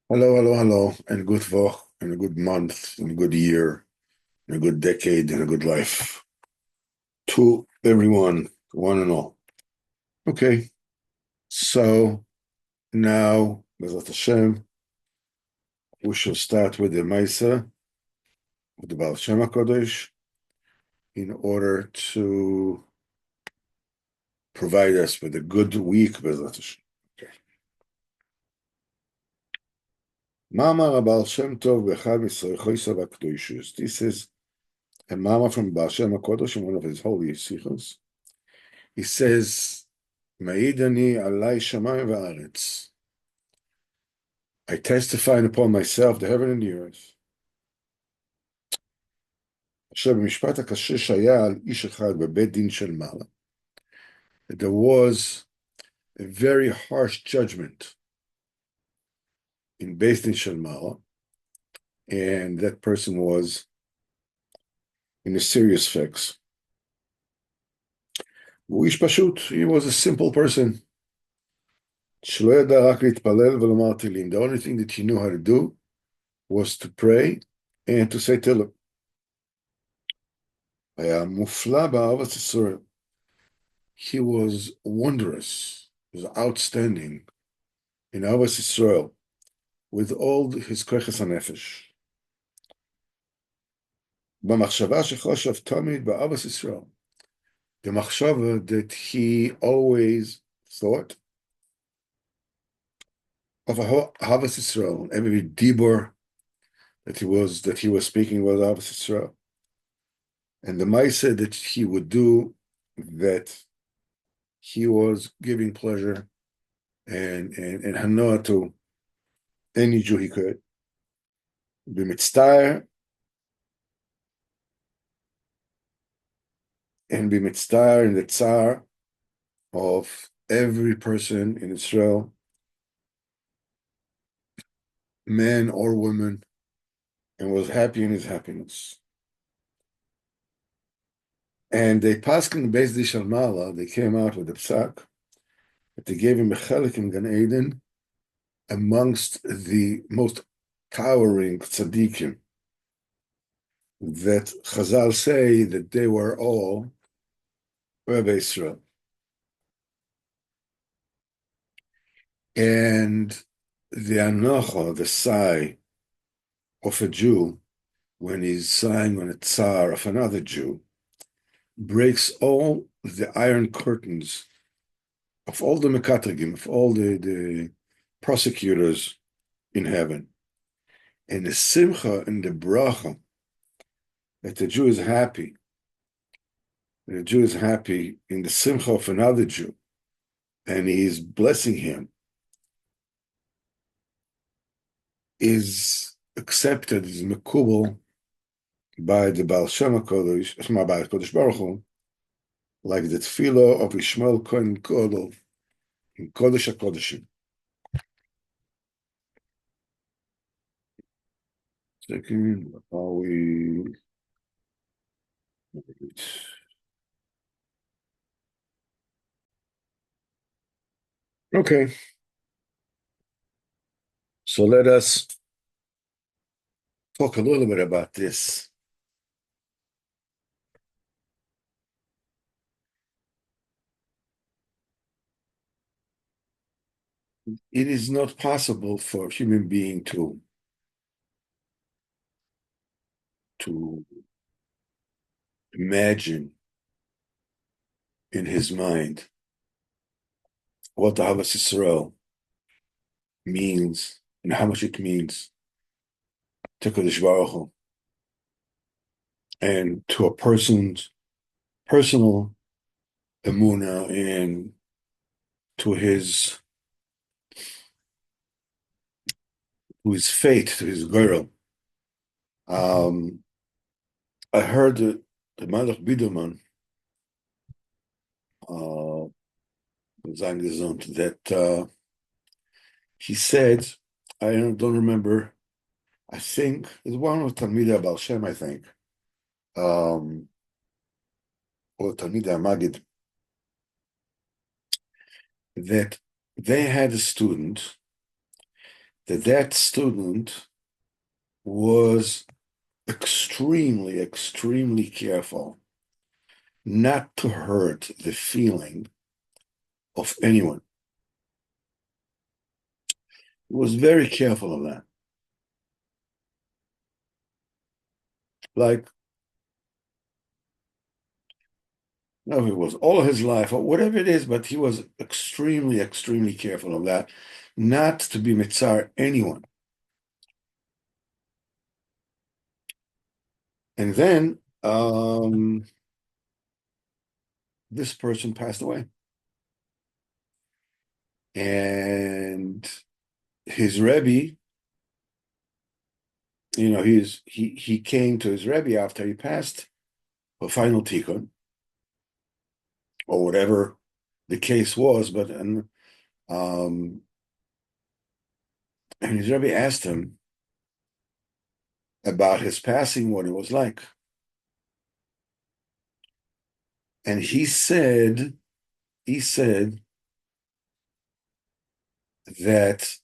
Hello, hello, hello, and good Woche, and a good month, and a good year, and a good decade, and a good life to everyone, one and all. Okay, so now, Bezat Hashem, we shall start with the Maisa, with the Baal Shem HaKadosh, in order to provide us with a good week, Bezat Hashem. Okay. Mama Baal Shemtoc Bechad Mitzrayim Chosav HaKadoshus. This is a Mama from Baal Shem HaKadosh in one of his holy Sichos. He says, Ma'idani alai shamayim va'aretz. I testify upon myself, the heaven and the earth. אשר במשפט הקשה שהיה על איש אחד בבית דין של מעלה. That there was a very harsh judgment in בית דין של מעלה, and that person was in a serious fix. והוא איש פשוט, he was a simple person. שלא ידע רק להתפלל ולומר תהילים. The only thing that he knew how to do was to pray and to say תהילים. היה מופלא באהבת ישראל. He was wondrous, he was outstanding in Ahavas Yisrael with all his koiches hanefesh. במחשבה שחושב תמיד באהבת Yisrael, the machshava that he always thought of Ahavas Yisrael, every dibur that he was speaking about Ahavas Yisrael, and the ma'aseh that he would do, that he was giving pleasure and hanoah to any Jew he could. B'mitztayr, and b'mitztayr in the tsar of every person in Israel, man or woman, and was happy in his happiness. And they passed in the Beis Din Shel Mala, they came out with a psak that they gave him a chelik in Gan Eden amongst the most towering tzaddikim, that Chazal say that they were all Rebbe Israel. And the anocha, the sigh of a Jew, when he's sighing on a tsar of another Jew, breaks all the iron curtains of all the mekatrigim, of all the prosecutors in heaven. And the simcha and the bracha that the Jew is happy, the Jew is happy in the simcha of another Jew, and he is blessing him, is accepted, is mekubal by the Baal Shem HaKadosh, by Kodesh Baruch Hu, like the tefillah of Ishmael Kohen Kodol in Kodesh HaKodeshim. Second, are we? Okay, so let us talk a little bit about this. It is not possible for a human being to imagine in his mind what the Ahavas Yisrael means and how much it means to Kodesh Baruch Hu and to a person's personal emunah and to his fate, to his girl. I heard the Malach Biderman, that he said, I don't remember, I think it's one of Talmidei Baal Shem, I think, or Talmidei Magid, that they had a student that student was extremely, extremely careful not to hurt the feeling of anyone. He was very careful of that. Like, no, it was all his life or whatever it is, but he was extremely, extremely careful of that, not to be mitzar anyone. And then this person passed away. And his Rebbe, he came to his Rebbe after he passed for final tikkun, or whatever the case was, but and his Rebbe asked him about his passing, what it was like. And he said that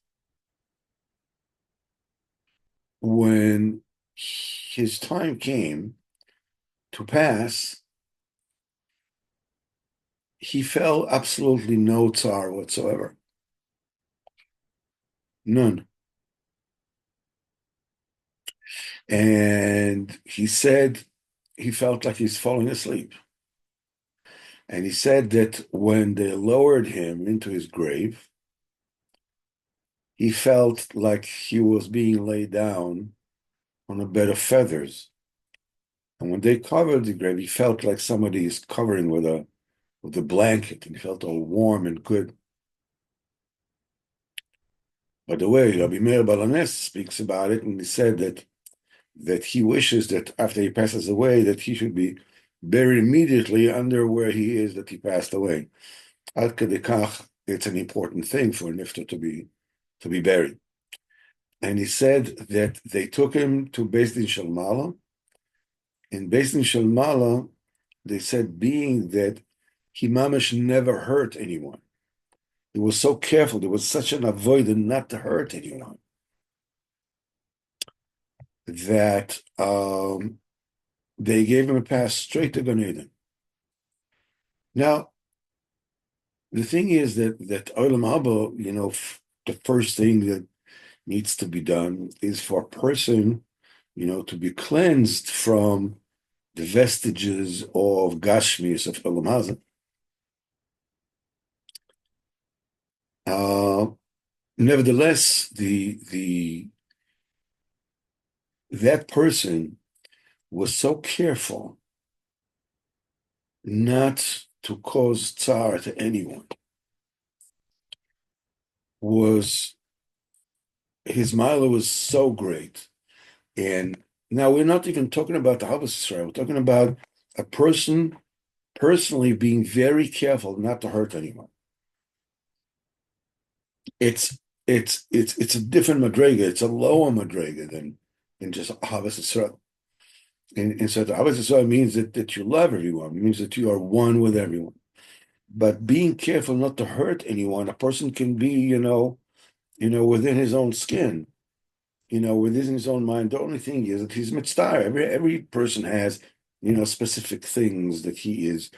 when his time came to pass, he felt absolutely no tsar whatsoever. None. And he said he felt like he's falling asleep. And he said that when they lowered him into his grave, he felt like he was being laid down on a bed of feathers. And when they covered the grave, he felt like somebody is covering with a blanket, and he felt all warm and good. By the way, Rabbi Meir Balanes speaks about it, and he said that he wishes that after he passes away, that he should be buried immediately under where he is that he passed away. Ad kedei kach, it's an important thing for a nifter to be buried. And he said that they took him to Beis Din Shel Mala. In Beis Din Shel Mala, they said, being that he mamash never hurt anyone. He was so careful. There was such an avoid not to hurt anyone that they gave him a pass straight to Gan Eden. Now, the thing is that Olam Haba, the first thing that needs to be done is for a person, to be cleansed from the vestiges of Gashmis of Olam Hazeh. Nevertheless, that person was so careful not to cause tsar to anyone. His mila was so great. And now we're not even talking about the Havas Israel. We're talking about a person personally being very careful not to hurt anyone. It's a different madrega. It's a lower madrega than just Havas Israel. And so the Havas Israel means that you love everyone. It means that you are one with everyone. But being careful not to hurt anyone, a person can be, within his own skin, within his own mind. The only thing is that he's mitzvah. Every person has, specific things that he is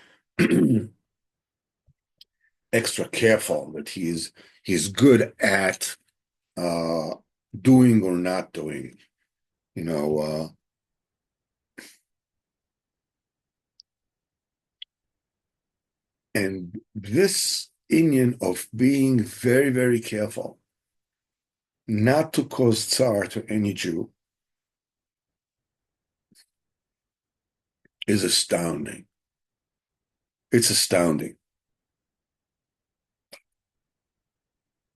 extra careful, that he's good at doing or not doing. And this Indian of being very, very careful not to cause tsar to any Jew is astounding. It's astounding.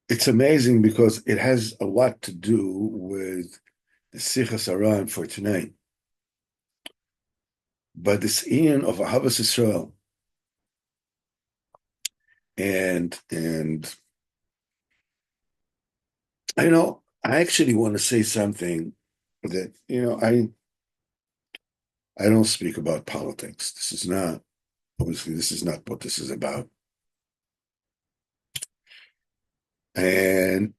It's amazing because it has a lot to do with the Sichos Haran for tonight. But this Ian of Ahavas Israel and I actually want to say something that I don't speak about politics. Obviously this is not what this is about. And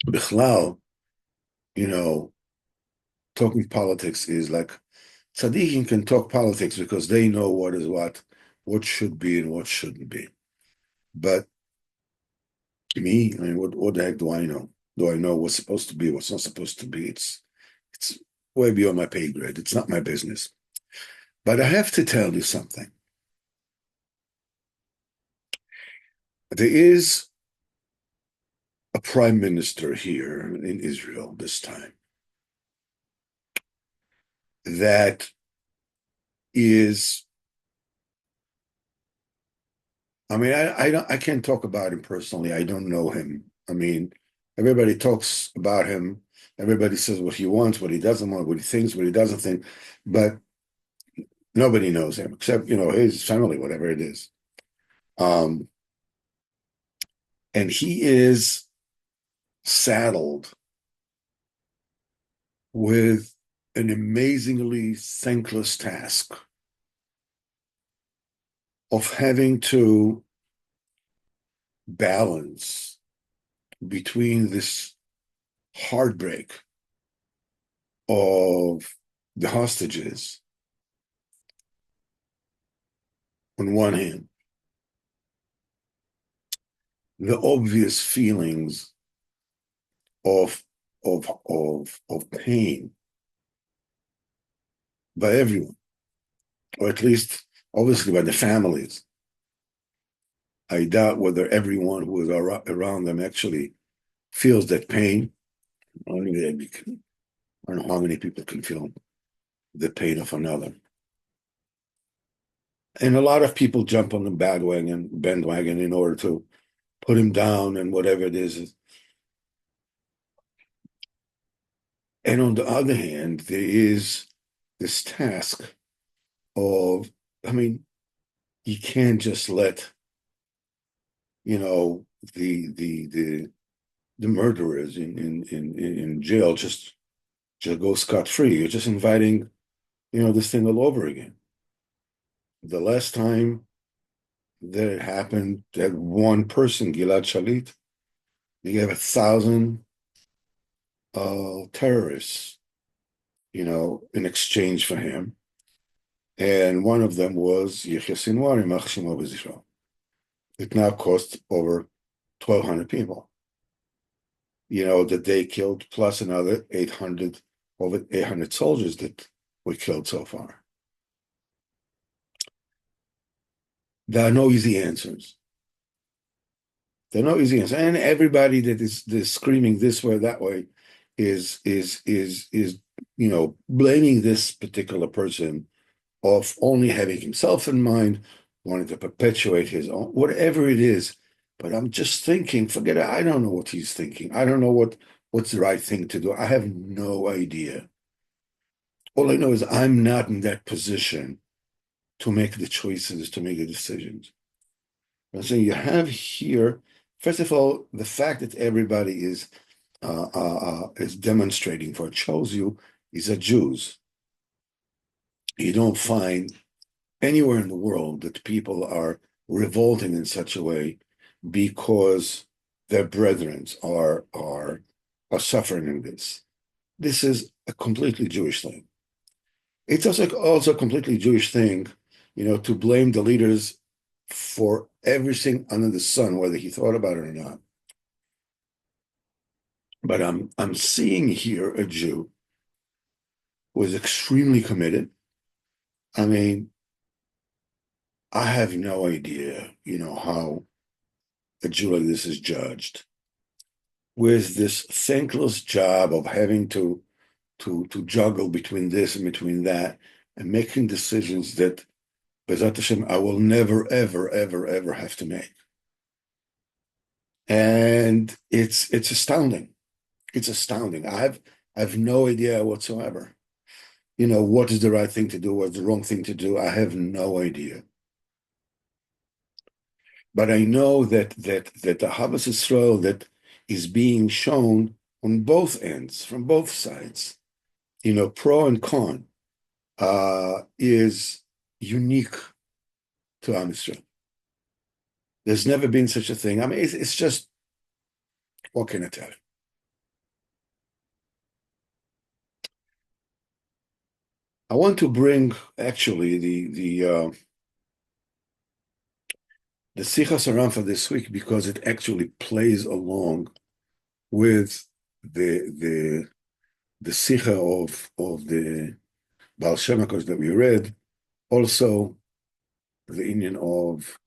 Bichlal, you know, talking politics is like tzaddikim can talk politics because they know what is what should be and what shouldn't be. But me, I mean, what the heck do I know? Do I know what's supposed to be, what's not supposed to be? It's way beyond my pay grade. It's not my business. But I have to tell you something. There is a prime minister here in Israel this time that is, I mean, I can't talk about him personally. I don't know him. I mean, everybody talks about him. Everybody says what he wants, what he doesn't want, what he thinks, what he doesn't think, but nobody knows him except, his family, whatever it is. Um, and he is saddled with an amazingly thankless task of having to balance between this heartbreak of the hostages on one hand, the obvious feelings of of pain by everyone, or at least obviously by the families. I doubt whether everyone who is around them actually feels that pain. Only I don't know how many people can feel the pain of another. And a lot of people jump on the bandwagon in order to put him down and whatever it is. And on the other hand, there is this task of, I mean, you can't just let, you know, the murderers in jail just go scot-free. You're just inviting, this thing all over again. The last time that it happened, that one person, Gilad Shalit, they gave 1,000 terrorists, in exchange for him. And one of them was Yehya Sinwar, יימח שמו וזכרו. It now cost over 1,200 people, that they killed, plus another over 800 soldiers that were killed so far. There are no easy answers. There are no easy answers. And everybody that is screaming this way or that way is blaming this particular person of only having himself in mind, wanting to perpetuate his own, whatever it is. But I'm just thinking, forget it, I don't know what he's thinking. I don't know what's the right thing to do. I have no idea. All I know is I'm not in that position to make the choices, to make the decisions. And so you have here, first of all, the fact that everybody is demonstrating for it shows you these are Jews. You don't find anywhere in the world that people are revolting in such a way because their brethren are suffering in this. This is a completely Jewish thing. It's also a completely Jewish thing, to blame the leaders for everything under the sun, whether he thought about it or not. But I'm seeing here a Jew who is extremely committed. I mean, I have no idea, how a Jew like this is judged with this thankless job of having to juggle between this and between that and making decisions that, B'ezrat Hashem, I will never, ever, ever, ever have to make. And it's astounding. It's astounding. I have no idea whatsoever. What is the right thing to do, what's the wrong thing to do. I have no idea. But I know that the Ahavas Yisrael that is being shown on both ends, from both sides, pro and con, is unique to Am Yisrael. There's never been such a thing. I mean, it's just, what can I tell you? I want to bring actually the Sichos Haran for this week because it actually plays along with the the Sicha of the Baal Shemtoc that we read. Also, the Indian of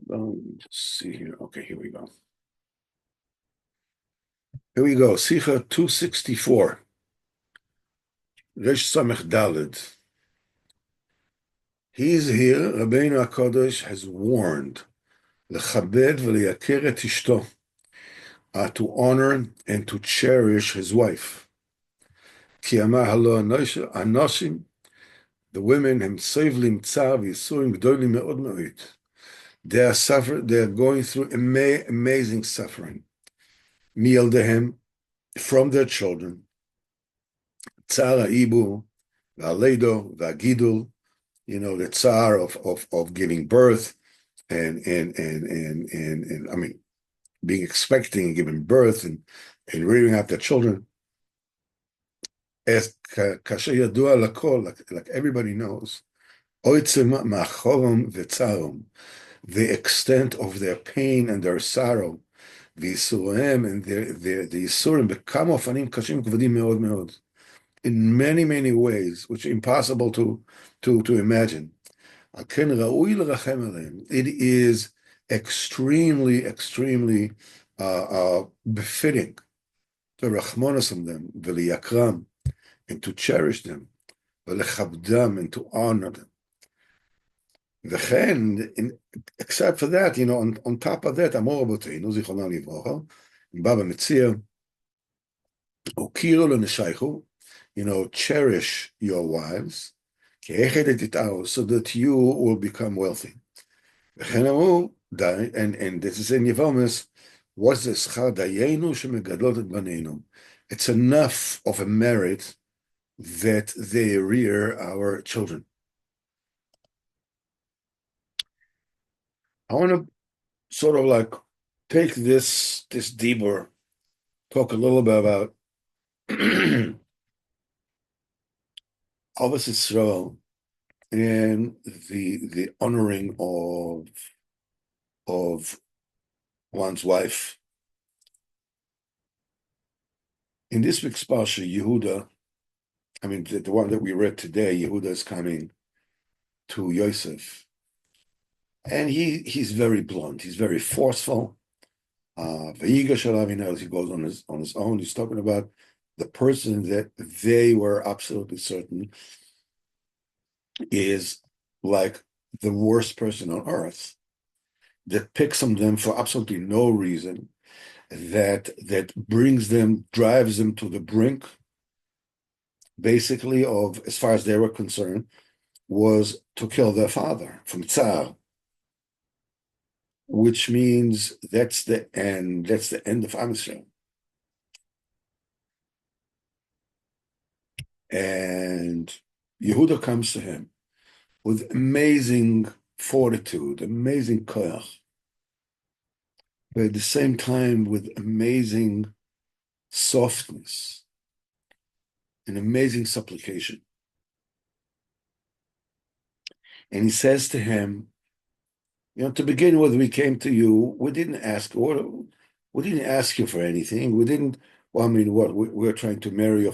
let's see here. Okay, here we go. Here we go. Sicha 264. Resh Samech Daled. He's here. Rabbeinu HaKadosh has warned lechabed v'leyakir et ishto, to honor and to cherish his wife. Ki amar halo anoshim, the women hem soivlim tzar v'yisurim gdolim me'od me'od. They are going through amazing suffering. Miyaldehem, from their children. Tzar ha'ibu, v'aleido, v'agidul, the tsar of giving birth and I mean, being expecting and giving birth and rearing out their children. As kasher yadua lakol, like everybody knows, oitzem machorom v'tzarom, the extent of their pain and their sorrow, v'yisurim and the yisurim bekam ofanim kashim kvadim meod meod, in many many ways, which are impossible to imagine. It is extremely, extremely befitting to rachmonos on them, v'liyakram, and to cherish them, v'lechabdam, and to honor them. V'chen, except for that, on top of that, Amor Rabbeinu, Zichronah Livrocha, Baba Metzia, Okiru l'neshaychu, cherish your wives, so that you will become wealthy. And this is in Yevomis, what's the schar dayenu shemegadlot et banenu? It's enough of a merit that they rear our children. I want to sort of like take this deeper, talk a little bit about Avos Yisrael and the honoring of one's wife. In this week's Parsha, Yehuda, I mean the one that we read today, Yehuda is coming to Yosef, and he's very blunt, he's very forceful. He goes on his own. He's talking about the person that they were absolutely certain is like the worst person on earth, that picks on them for absolutely no reason, that drives them to the brink, basically, of, as far as they were concerned, was to kill their father from Tsar, which means that's the end of Am Yisrael. And Yehuda comes to him with amazing fortitude, amazing koyach, but at the same time with amazing softness, an amazing supplication. And he says to him, to begin with, we came to you. We didn't ask you for anything. We didn't. Well, I mean, what we're trying to marry your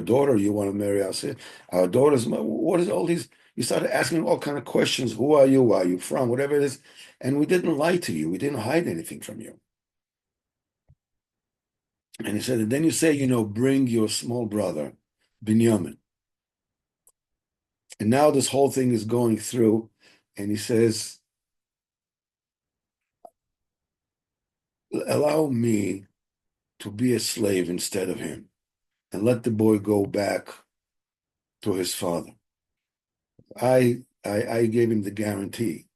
daughter. You want to marry our daughters? What is all these? You started asking all kind of questions. Who are you? Where are you from? Whatever it is, and we didn't lie to you. We didn't hide anything from you. And he said, and then you say, bring your small brother, Binyamin. And now this whole thing is going through, and he says, allow me to be a slave instead of him, and let the boy go back to his father. I gave him the guarantee.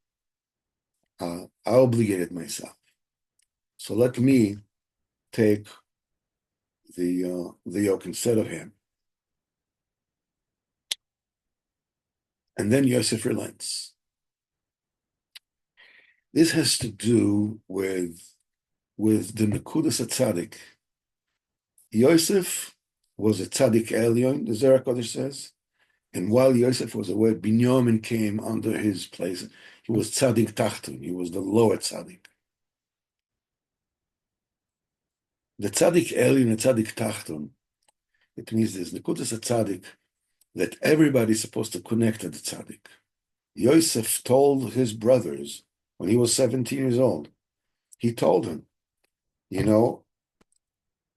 I obligated myself. So let me take the yoke instead of him. And then Yosef relents. This has to do with the Nekudas HaTzadik. Yosef was a tzaddik elyon, the Zohar Kodesh says. And while Yosef was away, Binyamin came under his place. He was tzaddik tachtun. He was the lower tzaddik. The tzaddik elyon and tzaddik tachtun, it means there's nekudas a tzaddik that everybody's supposed to connect to the tzaddik. Yosef told his brothers when he was 17 years old, he told them, you know,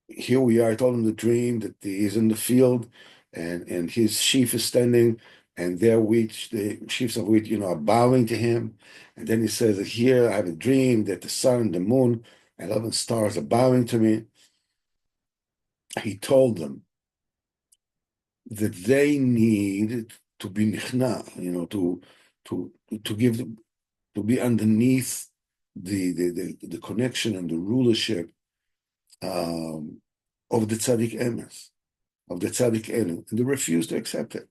here we are. I told him the dream that he's in the field and his sheaf is standing and their wheat, the sheaves of wheat, are bowing to him. And then he says, here I have a dream that the sun and the moon and 11 stars are bowing to me. He told them that they need to be nichna, to give, to be underneath the connection and the rulership of the tzaddik emes, of the tzaddik elyon, and they refuse to accept it.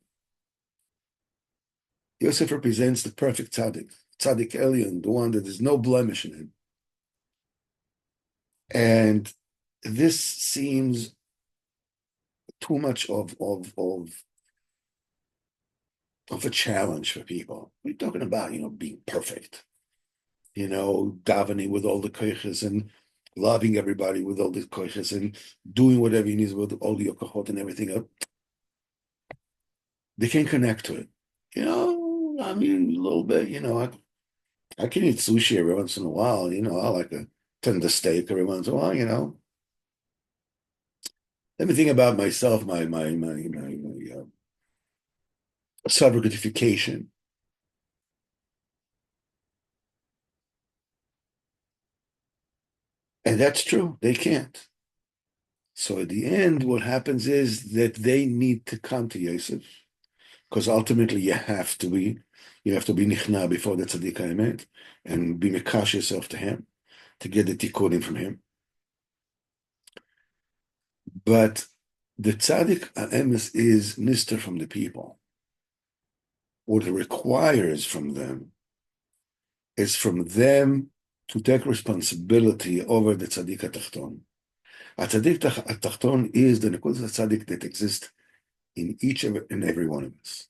Yosef represents the perfect tzaddik elyon, the one that there's no blemish in him. And this seems too much of a challenge for people. We're talking about, being perfect, davening with all the koiches and loving everybody with all the koiches and doing whatever he needs with all the yokochot and everything. They can connect to it. I mean, a little bit, I can eat sushi every once in a while, I like a tender steak every once in a while, Let me think about myself, my self-gratification. And that's true, they can't. So at the end, what happens is that they need to come to Yosef, because ultimately you have to be nichna before the tzaddik emet and be mekash yourself to him to get the tikkunim from him. But the tzaddik emes is nister from the people. What it requires from them is from them to take responsibility over the tzaddik atachton. A tzaddik atachton is the nekudas tzaddik that exists in each and every one of us.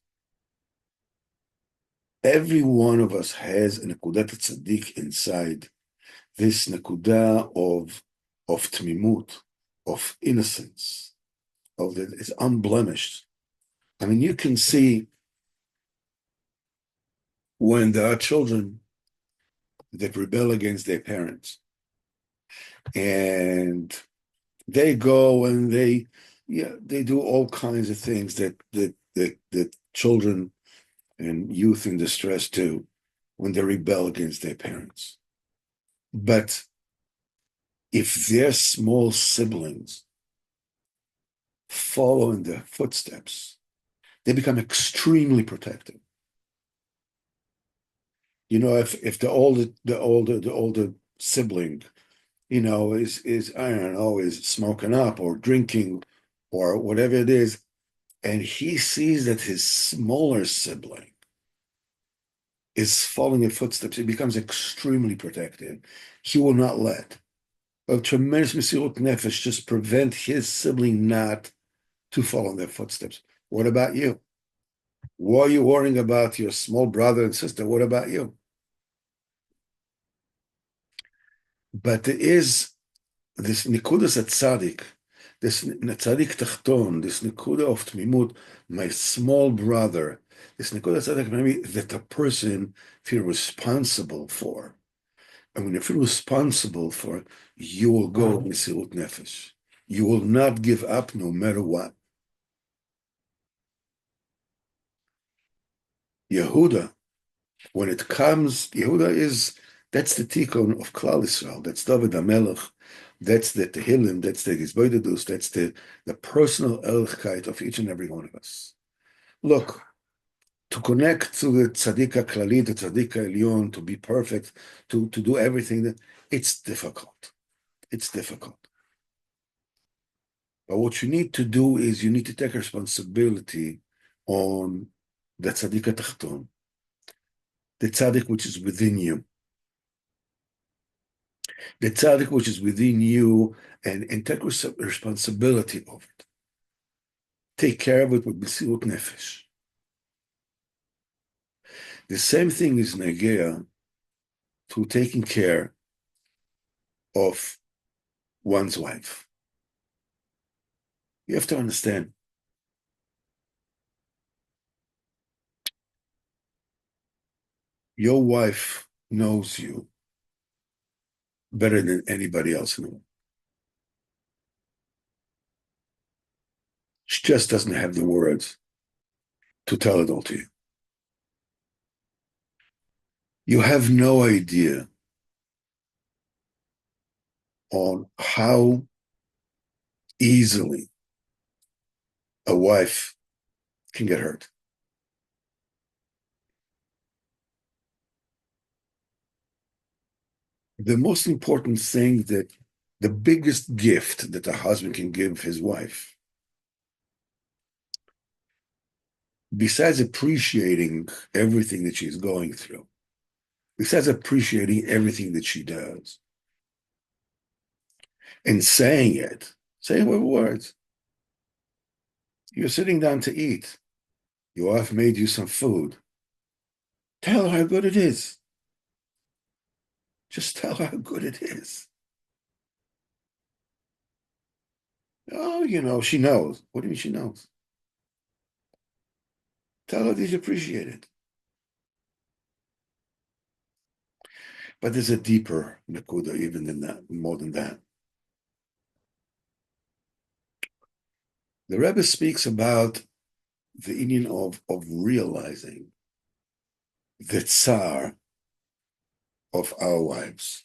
Every one of us has a nekudat tzaddik inside, this nekuda of tmimut, of innocence, of that is unblemished. I mean, you can see when there are children that rebel against their parents, and they go and they do all kinds of things that children and youth in distress do when they rebel against their parents. But if their small siblings follow in their footsteps, they become extremely protective. If the older sibling, is I don't know, is smoking up or drinking or whatever it is, and he sees that his smaller sibling is following in footsteps, he becomes extremely protective. He will not let a tremendous mesirut nefesh just prevent his sibling not to follow in their footsteps. What about you? Why are you worrying about your small brother and sister? What about you? But there is this nikudas at tzaddik, this tzaddik tachton, this nikuda of tmimut, my small brother, this nikuda tzaddik maybe that a person feel responsible for. And when you feel responsible for it, you will go mesirut nefesh. You will not give up no matter what. Yehuda, when it comes, that's the tikkun of Klal Yisrael. That's David HaMelech. That's the Tehillim. That's the Gizboidedus. That's the personal ehrlichkeit of each and every one of us. Look, to connect to the tzaddik klali, the tzaddik elyon, to be perfect, to do everything, it's difficult. It's difficult. But what you need to do is you need to take responsibility on the tzaddik atachton, the tzaddik which is within you. The tzaddik which is within you, and take responsibility of it. take care of it with Mesilut Nefesh. The same thing is Negea to taking care of one's wife. You have to understand, your wife knows you better than anybody else knows. She just doesn't have the words to tell it all to you. You have no idea on how easily a wife can get hurt. The most important thing that the biggest gift that a husband can give his wife, besides appreciating everything that she's going through, besides appreciating everything that she does, and saying it with words. You're sitting down to eat. Your wife made you some food. Tell her how good it is. Just tell her how good it is. Oh, she knows. What do you mean she knows? Tell her that you appreciate it. But there's a deeper nakuda even than that, more than that. The Rebbe speaks about the union of realizing the tsar of our wives.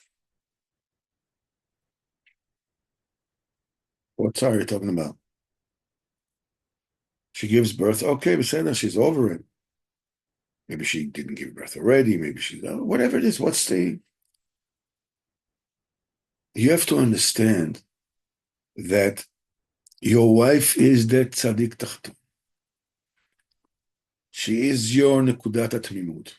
What tsar are you talking about? She gives birth. Okay, we say that she's over it. Maybe she didn't give birth already. Maybe she's whatever it is. You have to understand that your wife is that tzaddik tachton. She is your nekudat atmimut.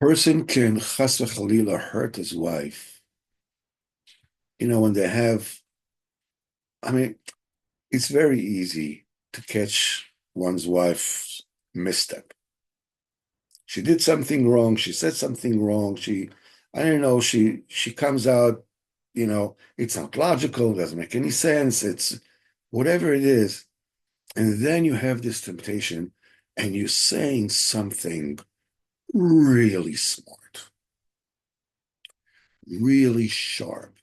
Person can chas v'chalila hurt his wife. When they have, I mean, it's very easy to catch one's wife's misstep. She did something wrong. She said something wrong. I don't know. She comes out. It's not logical. It doesn't make any sense. It's whatever it is, and then you have this temptation, and you're saying something really smart, really sharp.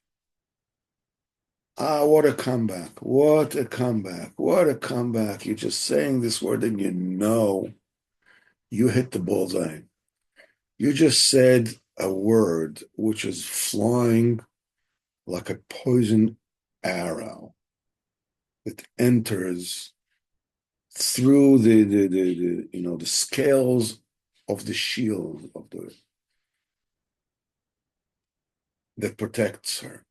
Ah, what a comeback. What a comeback. What a comeback. You're just saying this word and you hit the bullseye. You just said a word which is flying like a poison arrow that enters through the scales of the shield that protects her.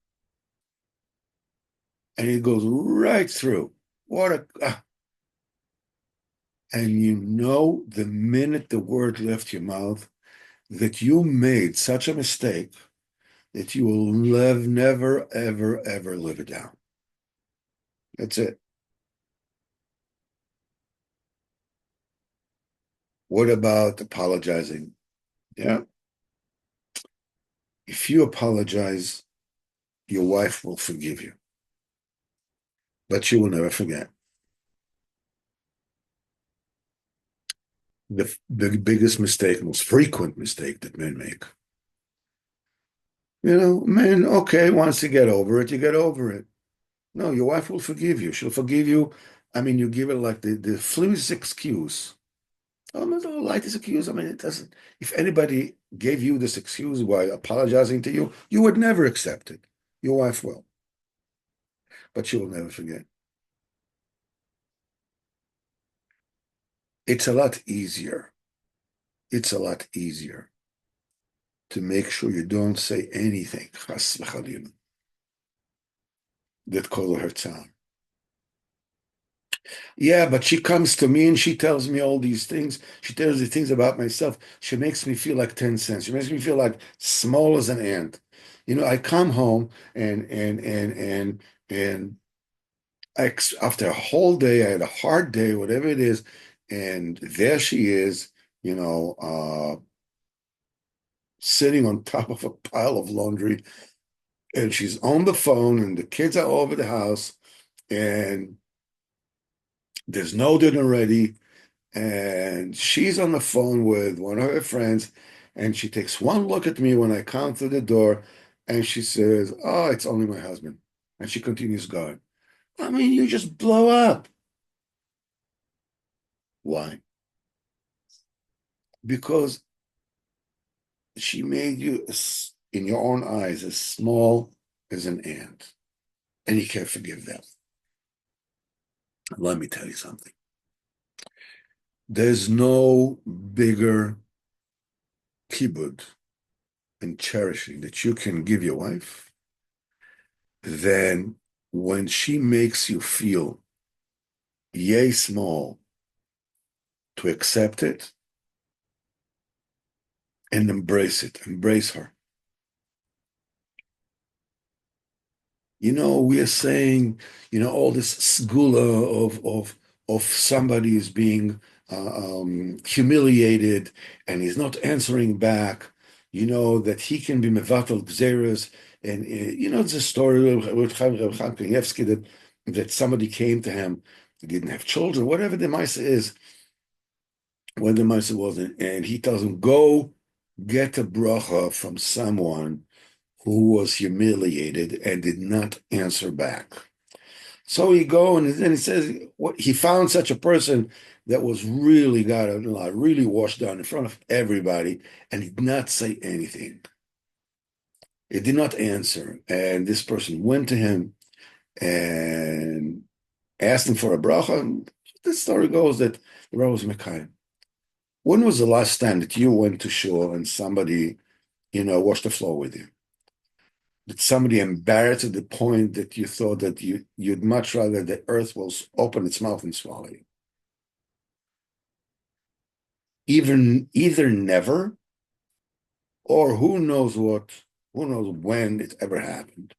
And it goes right through. And the minute the word left your mouth that you made such a mistake that you will never, ever, ever live it down. That's it. What about apologizing? Yeah. If you apologize, your wife will forgive you, but she will never forget. The biggest mistake, most frequent mistake that men make. Men, okay, once you get over it, you get over it. No, your wife will forgive you. She'll forgive you. I mean, you give it like the flimsiest excuse. Oh, no, lightest excuse. I mean, it doesn't. If anybody gave you this excuse while apologizing to you, you would never accept it. Your wife will, but she will never forget. It's a lot easier. It's a lot easier to make sure you don't say anything that causes her tzar. Yeah, but she comes to me and she tells me all these things. She tells me things about myself. She makes me feel like 10 cents. She makes me feel like small as an ant. I come home and And after a whole day, I had a hard day, whatever it is, and there she is, sitting on top of a pile of laundry, and she's on the phone, and the kids are all over the house, and there's no dinner ready, and she's on the phone with one of her friends, and she takes one look at me when I come through the door, and she says, "Oh, it's only my husband," and she continues going. I mean, you just blow up. Why? Because she made you, in your own eyes, as small as an ant, and you can't forgive that. Let me tell you something. There's no bigger kibud and cherishing that you can give your wife than when she makes you feel yay small to accept it and embrace her. We are saying, all this sgula of somebody is being humiliated and he's not answering back. That he can be mevatel gzeres, and it's a story with Chaim Kanievsky that somebody came to him, he didn't have children, whatever the ma'aseh is, when the ma'aseh wasn't, and he tells him, go get a bracha from someone who was humiliated and did not answer back. So he go and then he says what he found such a person that was really got really washed down in front of everybody and did not say anything. He did not answer. And this person went to him and asked him for a bracha. And the story goes that the Rebbe was Mekayim. When was the last time that you went to shul and somebody, washed the floor with you? Did somebody embarrass to the point that you thought that you'd much rather the earth will open its mouth and swallow you? Even either never or who knows when it ever happened.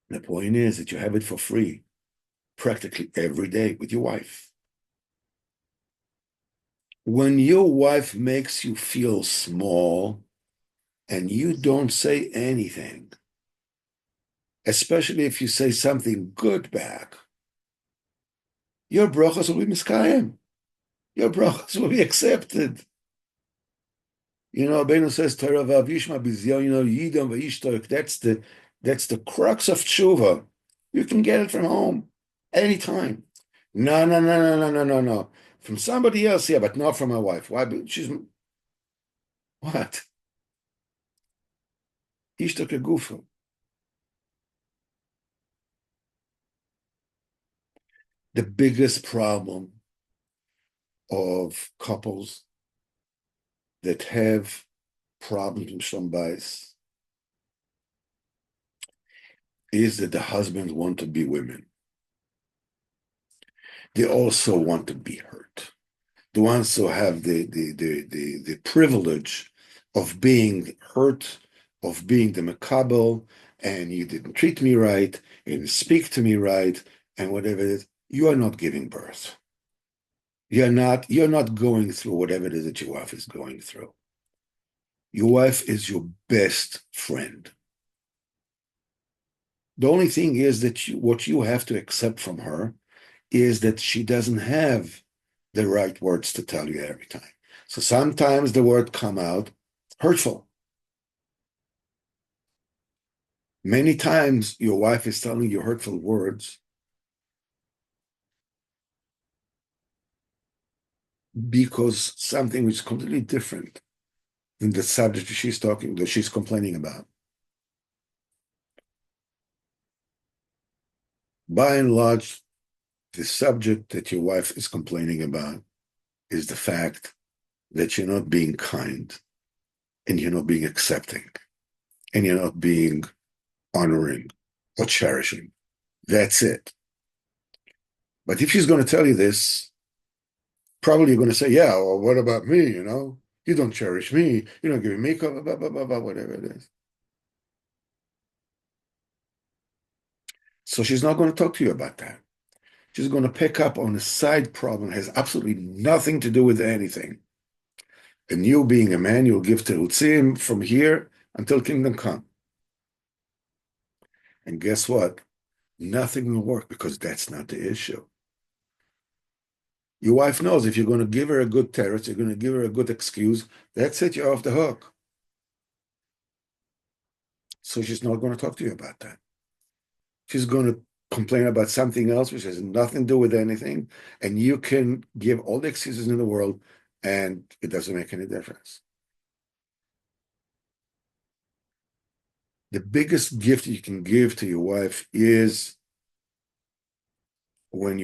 The point is that you have it for free practically every day with your wife. When your wife makes you feel small and you don't say anything, especially if you say something good back, your brachas will be miskayim. Your brachas will be accepted. Abenu says Torah v'avishma b'zion, yidam v'ishtoik. That's the crux of tshuva. You can get it from home anytime. No, no, no, no, no, no, no, no. From somebody else, yeah, but not from my wife. Why? She's what? Ishtok a gufa. The biggest problem of couples that have problems with shalom bayis is that the husbands want to be women. They also want to be hurt. They also have the privilege of being hurt, of being the makabel, and you didn't treat me right, you didn't speak to me right, and whatever it is. You are not giving birth. You're not going through whatever it is that your wife is going through. Your wife is your best friend. The only thing is that what you have to accept from her is that she doesn't have the right words to tell you every time. So sometimes the word come out hurtful. Many times your wife is telling you hurtful words because something which is completely different than the subject that she's complaining about. By and large, the subject that your wife is complaining about is the fact that you're not being kind and you're not being accepting and you're not being honoring or cherishing. That's it. But if she's going to tell you this, probably you're going to say, yeah, well, what about me? You don't cherish me. You don't give me makeup, blah, blah, blah, blah, whatever it is. So she's not going to talk to you about that. She's going to pick up on a side problem, has absolutely nothing to do with anything. And you, being a man, you'll give terutzim from here until kingdom come. And guess what? Nothing will work because that's not the issue. Your wife knows if you're going to give her a good teretz, you're going to give her a good excuse, that's it, you're off the hook. So she's not going to talk to you about that. She's going to complain about something else which has nothing to do with anything, and you can give all the excuses in the world, and it doesn't make any difference. The biggest gift you can give to your wife is when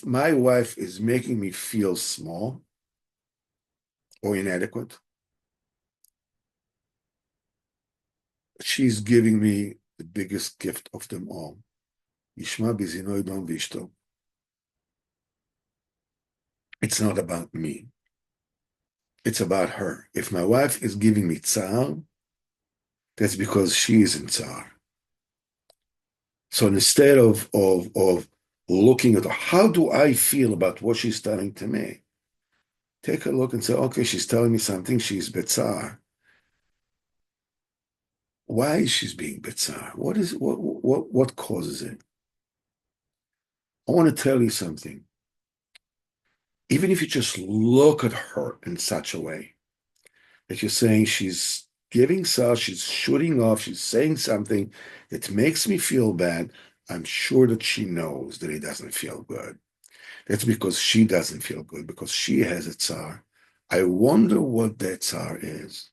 my wife is making me feel small or inadequate, she's giving me the biggest gift of them all. Yishma bizinoi don vishto. It's not about me. It's about her. If my wife is giving me tzar, that's because she is in tzar. So instead of looking at how do I feel about what she's telling to me, take a look and say, okay, she's telling me something, she's betzar. Why is she being betzar? What causes it? I want to tell you something. Even if you just look at her in such a way that you're saying she's giving such, she's shooting off, she's saying something that makes me feel bad, I'm sure that she knows that it doesn't feel good. That's because she doesn't feel good, because she has a tsar. I wonder what that tsar is.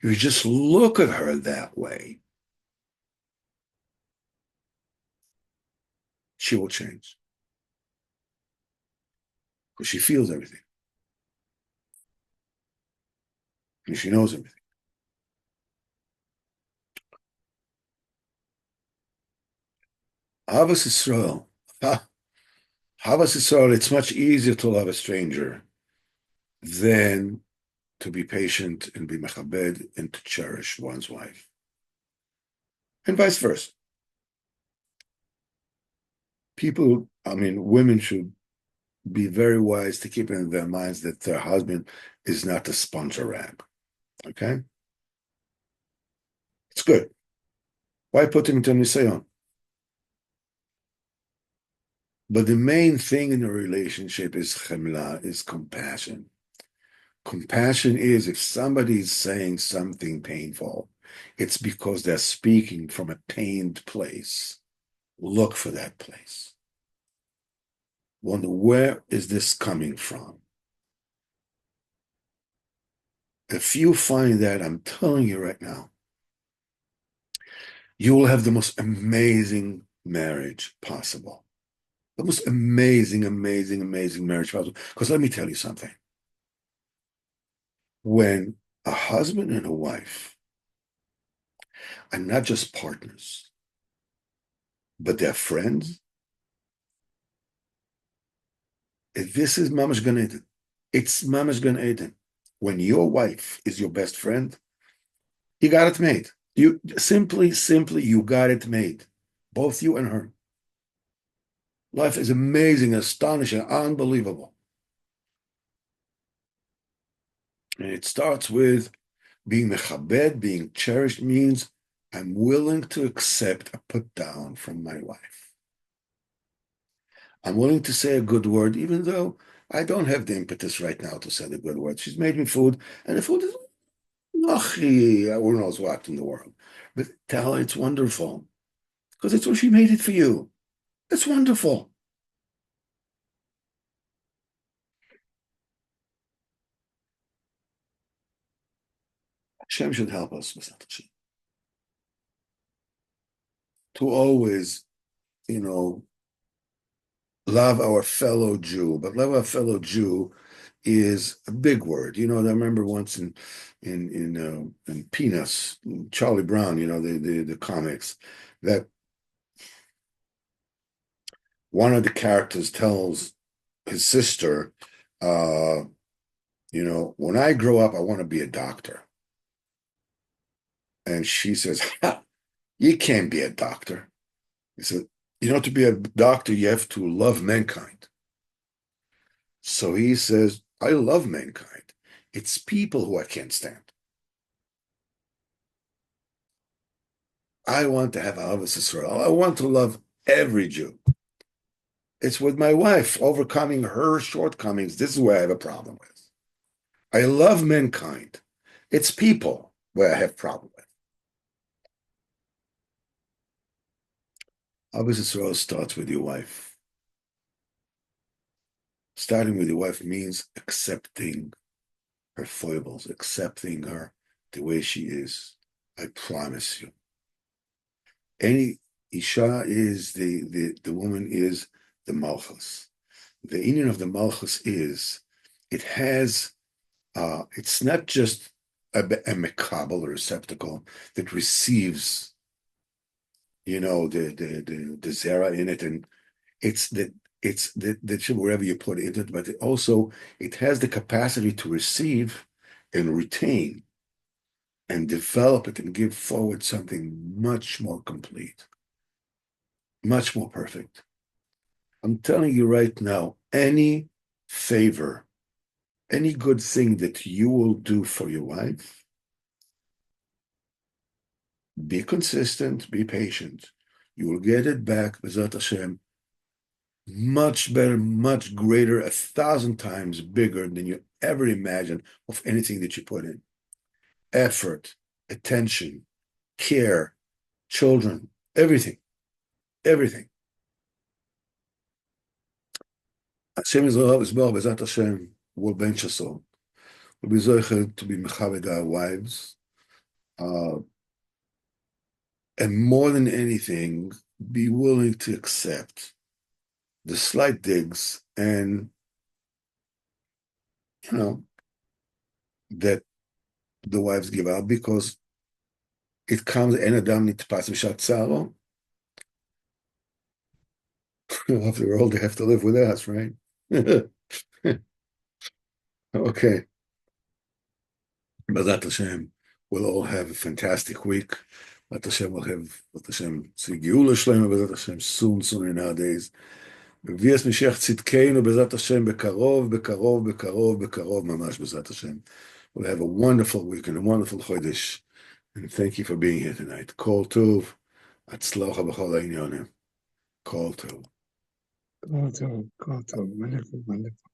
You just look at her that way, she will change. Because she feels everything. And she knows everything. Havas Israel. Havas Israel, it's much easier to love a stranger than to be patient and be mechabed and to cherish one's wife. And vice versa. Women should be very wise to keep in their minds that their husband is not a sponge or rag. Okay? It's good. Why put him into nisayon? But the main thing in a relationship is chemla, is compassion. Compassion is if somebody is saying something painful, it's because they're speaking from a pained place. Look for that place. Wonder, where is this coming from? If you find that, I'm telling you right now, you will have the most amazing marriage possible. The most amazing, amazing, amazing marriage possible. Because let me tell you something. When a husband and a wife are not just partners, but they're friends, this is Mamash Gan Eden. It's Mamash Gan Eden. When your wife is your best friend, you got it made. You simply, you got it made. Both you and her. Life is amazing, astonishing, unbelievable. And it starts with being mechabed, being cherished means I'm willing to accept a put down from my wife. I'm willing to say a good word, even though I don't have the impetus right now to say the good word. She's made me food, and the food is, who knows what in the world. But tell her it's wonderful, because it's what she made it for you. It's wonderful. Hashem should help us, to always, you know, love our fellow Jew. But love our fellow Jew is a big word. I remember once in Peanuts, Charlie Brown, the comics, that one of the characters tells his sister, when I grow up, I want to be a doctor. And she says, ha, you can't be a doctor. He said, To be a doctor, you have to love mankind. So he says, I love mankind. It's people who I can't stand. I want to have Ahavas Yisrael. I want to love every Jew. It's with my wife, overcoming her shortcomings. This is where I have a problem with. I love mankind. It's people where I have problem with. Ahavas Yisrael starts with your wife. Starting with your wife means accepting her foibles, accepting her the way she is. I promise you. Any Isha is the woman is the Malchus. The union of the Malchus is it has it's not just a mekabel, a receptacle that receives, the zera in it, and it's that wherever you put it, but it has the capacity to receive and retain and develop it and give forward something much more complete, much more perfect. I'm telling you right now, any favor, any good thing that you will do for your wife, be consistent, be patient. You will get it back, B'ezrat Hashem, much better, much greater, 1,000 times bigger than you ever imagined of anything that you put in. Effort, attention, care, children, everything, everything. Hashem Yisrael, B'ezrat Hashem, will bench us all. We'll be zocheh to be mechaved our wives, uh, and more than anything, be willing to accept the slight digs and you know that the wives give out because it comes en adam nitpas b'shat tzaro. After all, they have to live with us, right? Okay. B'ezrat Hashem, we'll all have a fantastic week. B'ezrat Hashem will have, B'ezrat Hashem, see Geula Shlema, B'ezrat Hashem, soon nowadays. ויש משיח צדקנו בעזרת השם בקרוב, בקרוב, בקרוב, בקרוב, ממש בעזרת השם. We'll have a wonderful week and a wonderful chodesh. And thank you for being here tonight. Kol tov, הצלחה בכל העניינים. Kol tov. Koto, wonderful, wonderful.